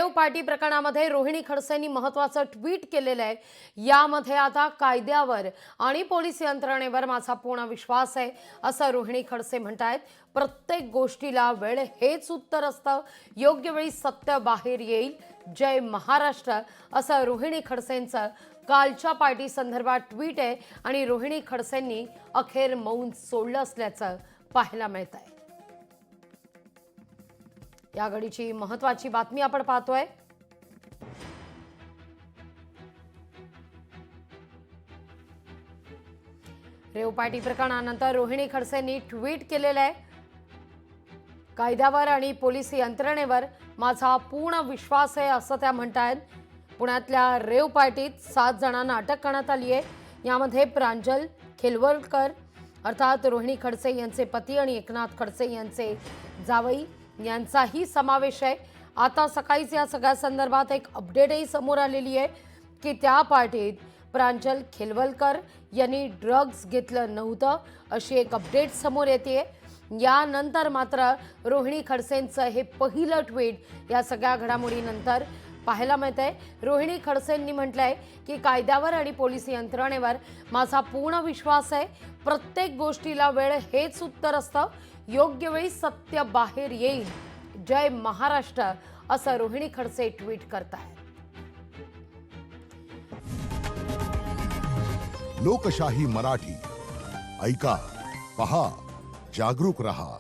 Rave party प्रकरणामध्ये रोहिणी खडसेंनी महत्त्वाचं ट्विट केलेलं आहे। यामध्ये आता कायद्यावर आणि पोलीस यंत्रणेवर माझा पूर्ण विश्वास आहे असं रोहिणी खडसे म्हणतात। प्रत्येक गोष्टीला वेळ हेच उत्तर असतं, योग्य वेळी सत्य बाहेर येईल। जय महाराष्ट्र असं रोहिणी खडसेंचं कालच्या पार्टी संदर्भात ट्विट आहे आणि रोहिणी खडसेंनी अखेर मौन सोडलं असल्याचं पाहायला मिळतंय। या घडीची महत्त्वाची बातमी आपण पाहतोय। रेव पार्टी प्रकरणानंतर रोहिणी खडसेंनी ट्विट केलेलं आहे, कायद्यावर आणि पोलीस यंत्रणेवर माझा पूर्ण विश्वास आहे असं त्या म्हणतात। पुण्यातल्या रेव पार्टीत 7 जणांना अटक करण्यात आली आहे। यामध्ये प्रांजल खेलवलकर अर्थात रोहिणी खडसे यांचे पती आणि एकनाथ खडसे यांचे जावई यांचाही समावेश आहे। आता सकाळीच या सगळ्या संदर्भात एक अपडेटही समोर आलेली आहे की त्या पार्टीत प्रांजल खेलवलकर यांनी ड्रग्ज घेतलं नव्हतं अशी एक अपडेट समोर येते। यानंतर मात्र रोहिणी खडसेंचं हे पहिलं ट्विट या सगळ्या घडामोडीनंतर पाहायला मिळतंय। रोहिणी खडसेंनी म्हटलंय की कायद्यावर आणि पोलीस यंत्रणेवर माझा पूर्ण विश्वास आहे। प्रत्येक गोष्टीला वेळ हेच उत्तर असतं, योग्य वेळी सत्य बाहेर येईल। जय महाराष्ट्र असं रोहिणी खडसे ट्विट करतायत। लोकशाही मराठी ऐका, पहा, जागरूक रहा।